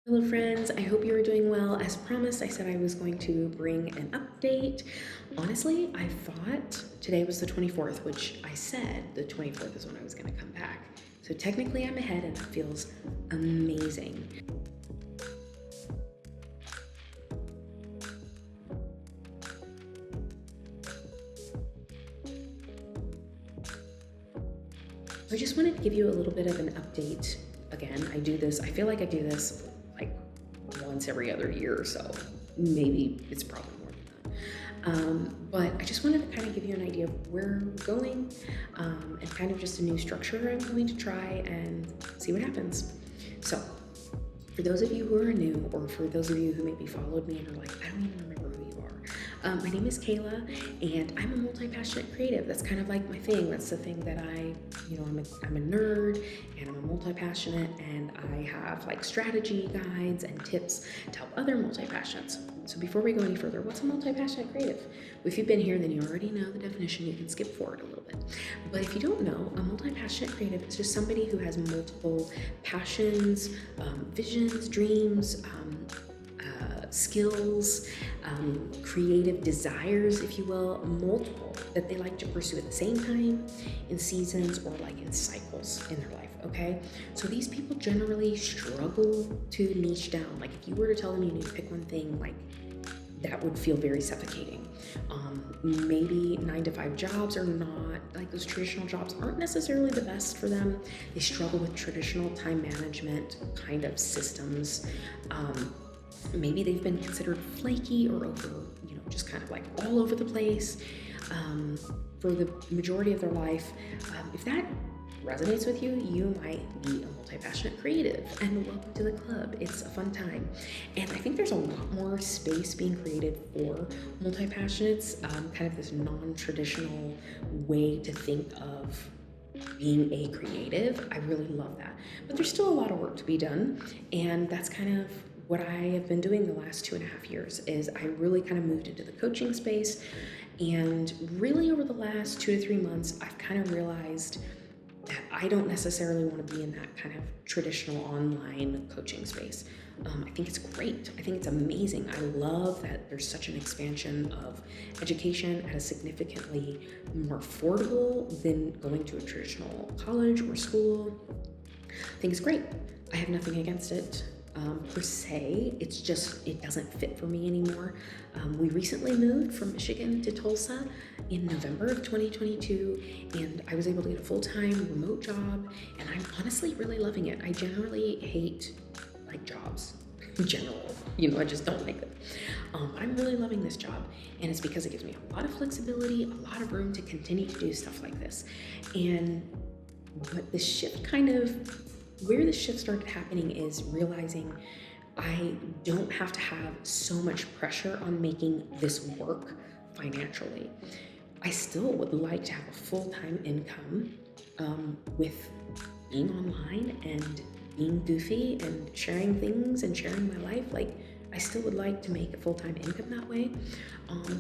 Hello friends, I hope you are doing well. As promised, I said I was going to bring an update. Honestly, I thought today was the 24th, which I said the 24th is when I was going to come back. So technically I'm ahead and it feels amazing. So I just wanted to give you a little bit of an update. Again, I feel like I do this like once every other year or so. Maybe it's probably more than that. But I just wanted to kind of give you an idea of where we're going and kind of just a new structure I'm going to try and see what happens. So, for those of you who are new, or for those of you who maybe followed me and are like, I don't even remember who you are. My name is Kayla, and I'm a multi-passionate creative. That's kind of like my thing. That's the thing that I'm a nerd, and I'm a multi-passionate, and I have like strategy guides and tips to help other multi-passionates. So before we go any further, what's a multi-passionate creative? Well, if you've been here, then you already know the definition. You can skip forward a little bit. But if you don't know, a multi-passionate creative is just somebody who has multiple passions, visions, dreams, skills, creative desires, if you will, multiple that they like to pursue at the same time in seasons or like in cycles in their life. Okay, so these people generally struggle to niche down. Like if you were to tell them you need to pick one thing, like that would feel very suffocating. Maybe 9 to 5 jobs are not, like those traditional jobs aren't necessarily the best for them. They struggle with traditional time management kind of systems. Maybe they've been considered flaky or over, just kind of like all over the place for the majority of their life. If that resonates with you, you might be a multi-passionate creative, and welcome to the club. It's a fun time. And I think there's a lot more space being created for multi-passionates, kind of this non-traditional way to think of being a creative. I really love that. But there's still a lot of work to be done, and that's kind of what I have been doing the last 2.5 years. Is I really kind of moved into the coaching space, and really over the last 2 to 3 months, I've kind of realized that I don't necessarily want to be in that kind of traditional online coaching space. I think it's great. I think it's amazing. I love that there's such an expansion of education at a significantly more affordable than going to a traditional college or school. I think it's great. I have nothing against it. Per se, it doesn't fit for me anymore. We recently moved from Michigan to Tulsa in November of 2022, and I was able to get a full-time remote job, and I'm honestly really loving it. I generally hate like jobs in general. I just don't like them. I'm really loving this job, and it's because it gives me a lot of flexibility, a lot of room to continue to do stuff like this. And what the shift where the shift started happening is realizing I don't have to have so much pressure on making this work financially. I still would like to have a full-time income with being online and being goofy and sharing things and sharing my life. Like, I still would like to make a full-time income that way.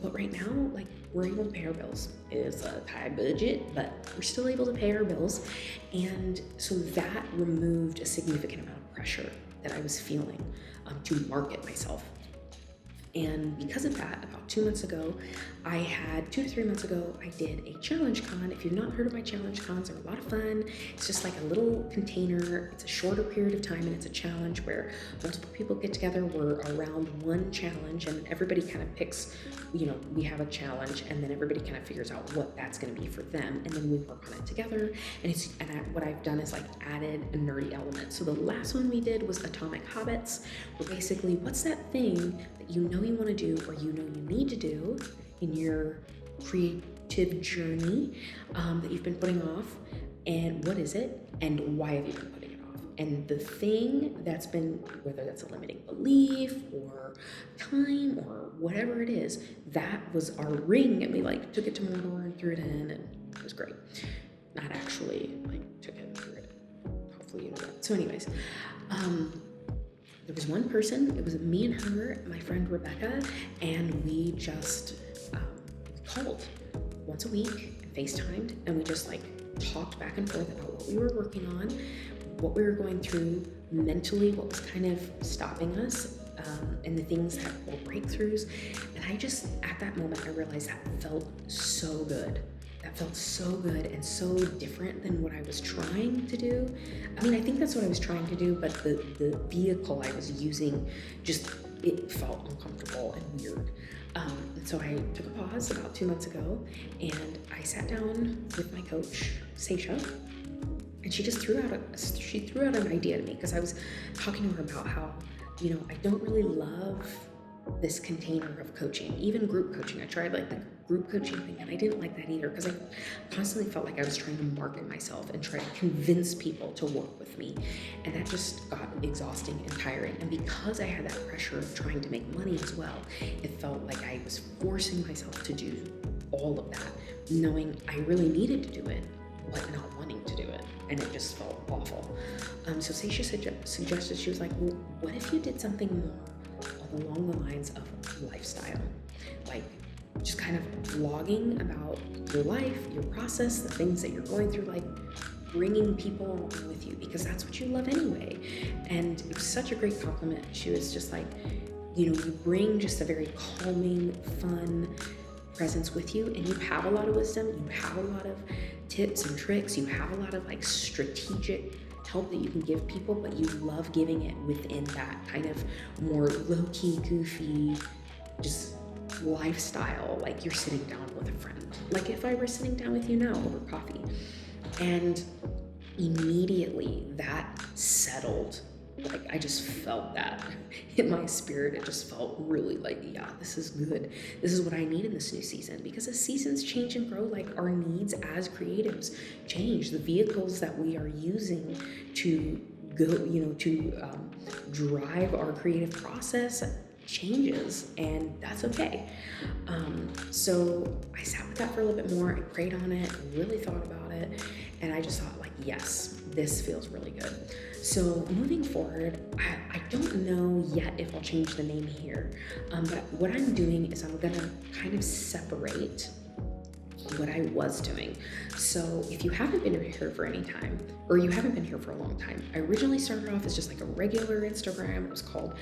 But right now, like, we're able to pay our bills. It is a high budget, but we're still able to pay our bills. And so that removed a significant amount of pressure that I was feeling to market myself. And because of that, about 2 to 3 months ago, I did a challenge con. If you've not heard of my challenge cons, they're a lot of fun. It's just like a little container. It's a shorter period of time, and it's a challenge where multiple people get together. We're around one challenge, and everybody kind of picks, we have a challenge, and then everybody kind of figures out what that's going to be for them, and then we work on it together. What I've done is like added a nerdy element. So the last one we did was Atomic Habits, where basically, what's that thing that you want to do, or you need to do in your creative journey that you've been putting off, and what is it, and why have you been putting it off? And the thing that's been, whether that's a limiting belief or time or whatever it is, that was our ring, and we like took it to Mordor and threw it in, and it was great. Not actually like took it and threw it. Hopefully you know that. So anyways, there was one person, it was me and her, my friend Rebecca, and we just called once a week, FaceTimed, and we just like talked back and forth about what we were working on, what we were going through, mentally what was kind of stopping us, and the things that were breakthroughs. And I just, at that moment, I realized that felt so good. That felt so good and so different than what I was trying to do. I mean, I think that's what I was trying to do, but the vehicle I was using just, it felt uncomfortable and weird. And so I took a pause about 2 months ago, and I sat down with my coach, Seisha, and she just threw out an idea to me, because I was talking to her about how, I don't really love this container of coaching, even group coaching. I tried like the group coaching thing, and I didn't like that either, because I constantly felt like I was trying to market myself and try to convince people to work with me. And that just got exhausting and tiring. And because I had that pressure of trying to make money as well, it felt like I was forcing myself to do all of that, knowing I really needed to do it, but not wanting to do it. And it just felt awful. So Seisha suggested, she was like, well, what if you did something more along the lines of lifestyle? Like just kind of vlogging about your life, your process, the things that you're going through, like bringing people along with you, because that's what you love anyway. And it was such a great compliment. She was just like, you bring just a very calming, fun presence with you, and you have a lot of wisdom, you have a lot of tips and tricks, you have a lot of like strategic help that you can give people, but you love giving it within that kind of more low-key, goofy, just lifestyle, like you're sitting down with a friend, like if I were sitting down with you now over coffee. And immediately that settled. Like I just felt that in my spirit. It just felt really like, yeah, this is good. This is what I need in this new season, because as seasons change and grow, like our needs as creatives change. The vehicles that we are using to go, to drive our creative process changes, and that's okay. So I sat with that for a little bit more. I prayed on it, really thought about it, and I just thought like, yes, this feels really good. So moving forward, I don't know yet if I'll change the name here, but what I'm doing is I'm gonna kind of separate what I was doing. So if you haven't been here for any time, or you haven't been here for a long time, I originally started off as just like a regular Instagram. It was called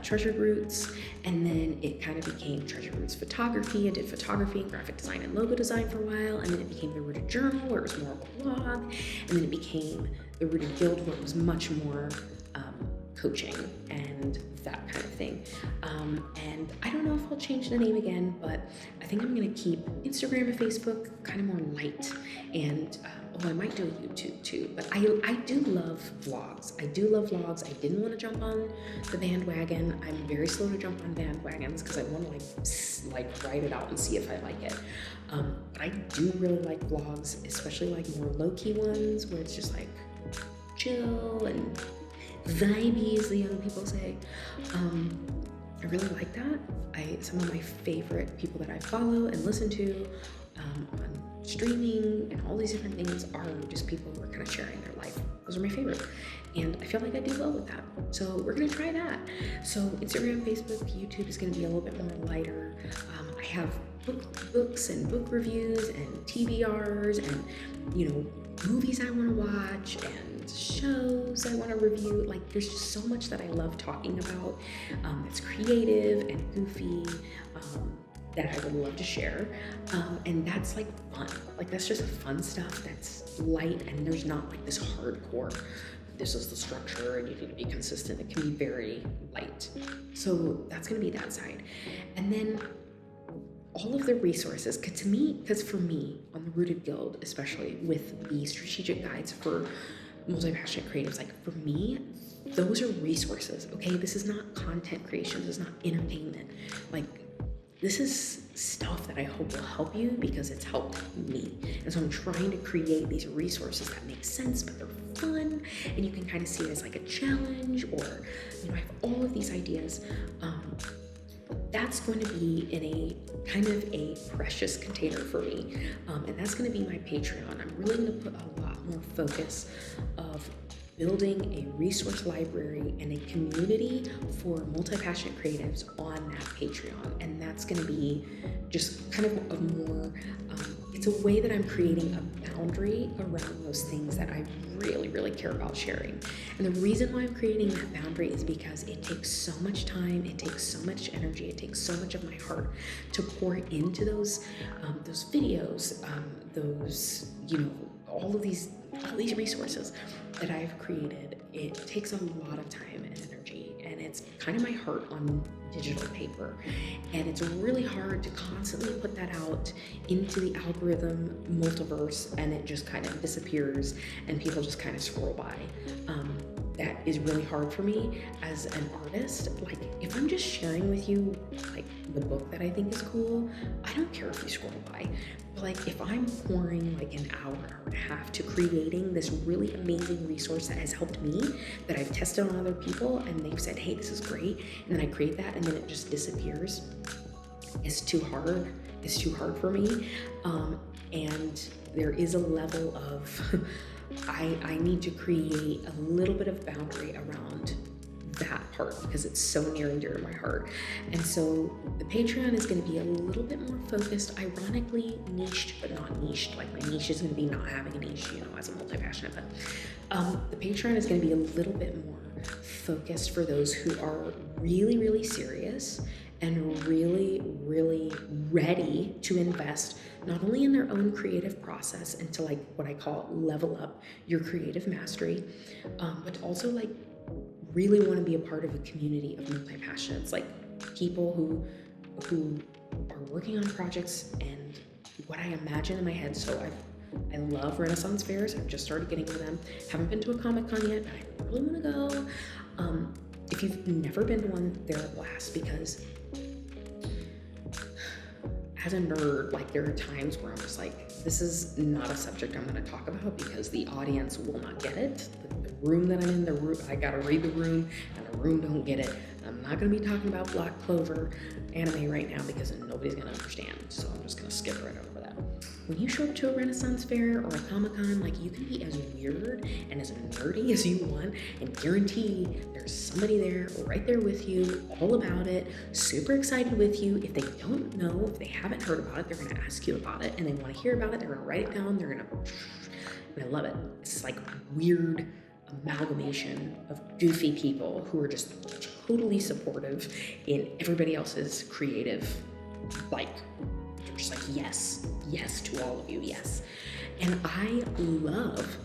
Treasured Roots, and then it kind of became Treasured Roots Photography. I did photography and graphic design and logo design for a while, and then it became The Rooted Journal, where it was more of a blog, and then it became The Rooted Guild, where it was much more coaching and that kind of thing. And I don't know if I'll change the name again, but I think I'm gonna keep Instagram and Facebook kind of more light. And I might do a YouTube too, but I do love vlogs. I do love vlogs. I didn't want to jump on the bandwagon. I'm very slow to jump on bandwagons because I want to like write it out and see if I like it. But I do really like vlogs, especially like more low-key ones where it's just like chill and vibey, as the young people say. I really like that. Some of my favorite people that I follow and listen to on streaming and all these different things are just people who are kind of sharing their life. Those are my favorite. And I feel like I do well with that. So we're gonna try that. So Instagram, Facebook, YouTube is gonna be a little bit more lighter. I have books and book reviews and TBRs and, movies I wanna watch and shows I wanna review. Like there's just so much that I love talking about. It's creative and goofy. That I would love to share. And that's like fun. Like that's just fun stuff that's light, and there's not like this hardcore, this is the structure and you need to be consistent. It can be very light. So that's gonna be that side. And then all of the resources, because for me, on the Rooted Guild, especially with the strategic guides for multi-passionate creatives, like for me, those are resources, okay? This is not content creation, this is not entertainment. Like, this is stuff that I hope will help you because it's helped me. And so I'm trying to create these resources that make sense, but they're fun, and you can kind of see it as like a challenge, or, I have all of these ideas. That's going to be in a kind of a precious container for me. And that's going to be my Patreon. I'm really going to put a lot more focus of building a resource library and a community for multi-passionate creatives on that Patreon. And that's going to be just kind of a more, it's a way that I'm creating a boundary around those things that I really, really care about sharing. And the reason why I'm creating that boundary is because it takes so much time, it takes so much energy, it takes so much of my heart to pour into those videos, all these resources that I've created. It takes a lot of time and energy, and it's kind of my heart on digital paper. And it's really hard to constantly put that out into the algorithm multiverse and it just kind of disappears and people just kind of scroll by. That is really hard for me as an artist. Like, if I'm just sharing with you like the book that I think is cool, I don't care if you scroll by. But like, if I'm pouring like an hour and a half to creating this really amazing resource that has helped me, that I've tested on other people and they've said, hey, this is great, and then I create that and then it just disappears, it's too hard. It's too hard for me. And there is a level of I need to create a little bit of boundary around that part because it's so near and dear to my heart. And so the Patreon is going to be a little bit more focused, ironically niched, but not niched. Like, my niche is going to be not having a niche, as a multi-passionate. But the Patreon is going to be a little bit more focused for those who are really, really serious and really, really ready to invest not only in their own creative process and to like what I call level up your creative mastery, but also like really want to be a part of a community of multi-passionates, like people who are working on projects and what I imagine in my head. So I love Renaissance fairs. I've just started getting to them. Haven't been to a Comic-Con yet, but I really want to go. If you've never been to one, they're a blast because as a nerd, like, there are times where I'm just like, this is not a subject I'm going to talk about because the audience will not get it. The room that I'm in, I got to read the room, and the room don't get it. I'm not going to be talking about Black Clover anime right now because nobody's going to understand. So I'm just going to skip right over that. When you show up to a Renaissance fair or a Comic-Con, like, you can be as weird and as nerdy as you want, and guarantee there's somebody there right there with you, all about it, super excited with you. If they don't know, if they haven't heard about it, they're going to ask you about it, and they want to hear about it. They're going to write it down. They're going to, and I love it. It's this like weird amalgamation of goofy people who are just totally supportive in everybody else's creative, like, they're just like, yes to all of you, yes. And I love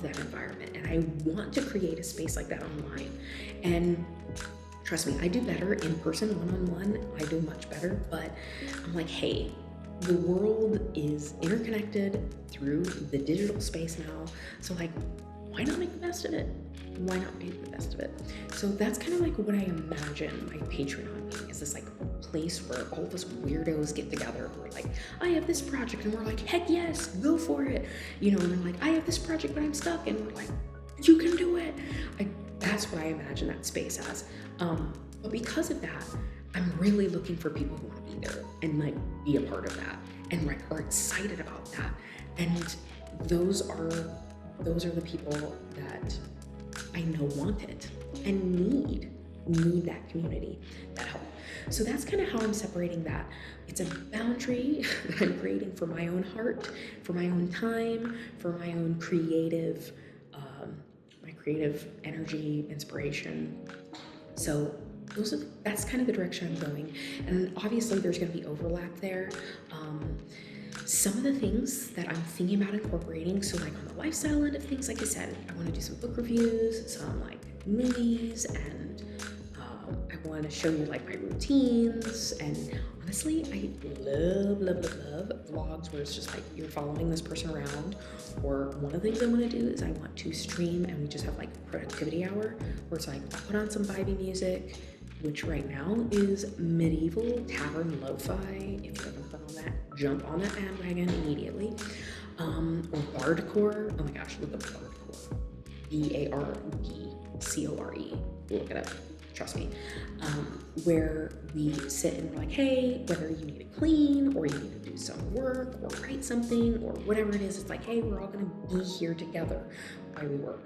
that environment, and I want to create a space like that online. And trust me, I do better in person, one-on-one. I do much better, but I'm like, hey, the world is interconnected through the digital space now. So like, why not make the best of it? Why not make the best of it? So that's kind of like what I imagine my Patreon being, is this like place where all of us weirdos get together. We're like, I have this project, and we're like, heck yes, go for it. And they're like, I have this project, but I'm stuck. And we're like, you can do it. That's what I imagine that space as. But because of that, I'm really looking for people who want to be there and like be a part of that and like are excited about that. And those are the people that I know want it and need that community, that help. So that's kind of how I'm separating that. It's a boundary that I'm creating for my own heart, for my own time, for my own creative, my creative energy, inspiration. So that's kind of the direction I'm going. And obviously there's going to be overlap there. Some of the things that I'm thinking about incorporating, so like on the lifestyle end of things, like I said, I want to do some book reviews, some like movies, and I want to show you like my routines. And honestly, I love vlogs where it's just like you're following this person around. Or one of the things I want to do is I want to stream and we just have like a productivity hour where it's like I'll put on some vibey music, which right now is medieval tavern lo-fi. If you haven't put on that, jump on that bandwagon immediately. Or bardcore. Oh my gosh, look up bardcore. BARDCORE. Look it up. trust me, where we sit and we're like, hey, whether you need to clean or you need to do some work or write something or whatever it is, it's like, hey, we're all gonna be here together while we work.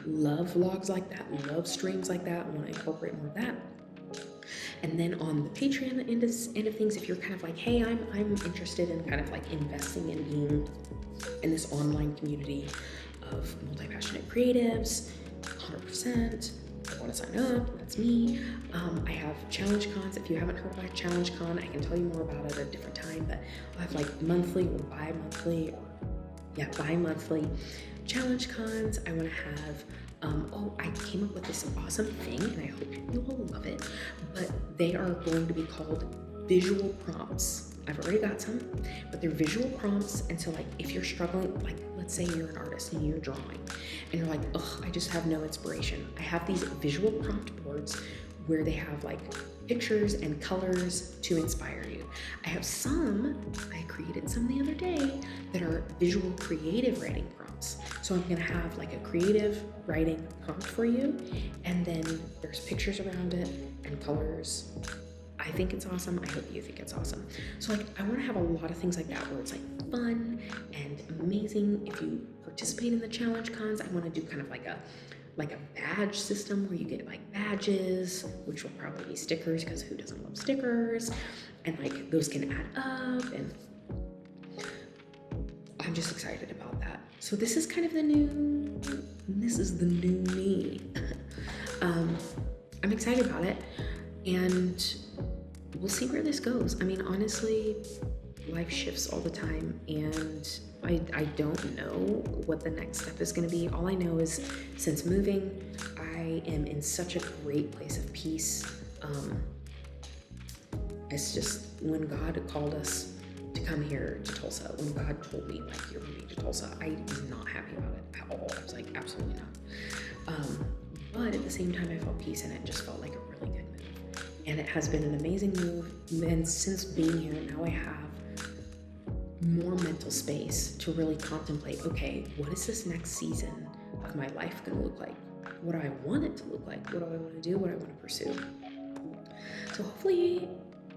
Love vlogs like that, love streams like that. I want to incorporate more of that. And then on the Patreon end of things, if you're kind of like, hey, I'm interested in kind of like investing in being in this online community of multi-passionate creatives, 100%, I want to sign up, that's me. I have challenge cons. If you haven't heard about challenge con, I can tell you more about it at a different time, but I'll have like monthly or bi-monthly challenge cons. I want to have, I came up with this awesome thing and I hope you will love it, but they are going to be called visual prompts. I've already got some, but they're visual prompts. And so like, if you're struggling, like let's say you're an artist and you're drawing and you're like, ugh, I just have no inspiration. I have these visual prompt boards where they have like pictures and colors to inspire you. I have some, I created some the other day that are visual creative writing prompts. So I'm gonna have like a creative writing prompt for you, and then there's pictures around it and colors. I think it's awesome. I hope you think it's awesome. So like, I want to have a lot of things like that where it's like fun and amazing. If you participate in the challenge cons, I want to do kind of like a badge system where you get like badges, which will probably be stickers because who doesn't love stickers? And like those can add up, and I'm just excited about that. So this is kind of the new me. I'm excited about it, and we'll see where this goes. I mean, honestly, life shifts all the time, and I don't know what the next step is going to be. All I know is since moving, I am in such a great place of peace. It's just when God called us to come here to Tulsa, when God told me, like, you're moving to Tulsa, I was not happy about it at all. I was like, absolutely not. But at the same time, I felt peace, and it just felt like a really good move. And it has been an amazing move. And since being here, now I have more mental space to really contemplate, okay, what is this next season of my life going to look like? What do I want it to look like? What do I want to do? What do I want to pursue? So hopefully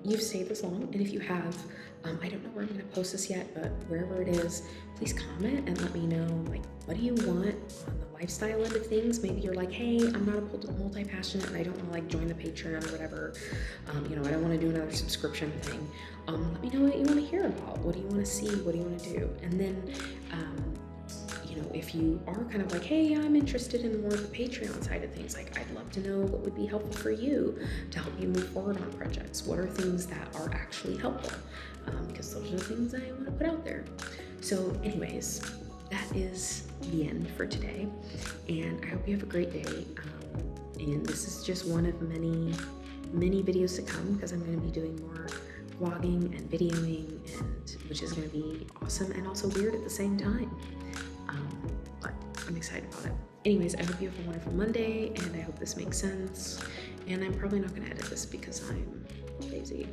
you've stayed this long. And if you have, I don't know where I'm going to post this yet, but wherever it is, please comment and let me know, like, what do you want on the lifestyle end of things? Maybe you're like, hey, I'm not a multi-passionate and I don't want to like join the Patreon or whatever. I don't want to do another subscription thing. Let me know what you want to hear about. What do you want to see? What do you want to do? And then, if you are kind of like, hey, I'm interested in more of the Patreon side of things, like I'd love to know what would be helpful for you to help you move forward on projects. What are things that are actually helpful? Because those are the things I want to put out there. So anyways, that is the end for today. And I hope you have a great day. And this is just one of many videos to come, because I'm going to be doing more vlogging and videoing, and which is going to be awesome and also weird at the same time. But I'm excited about it. Anyways, I hope you have a wonderful Monday, and I hope this makes sense. And I'm probably not going to edit this because I'm lazy.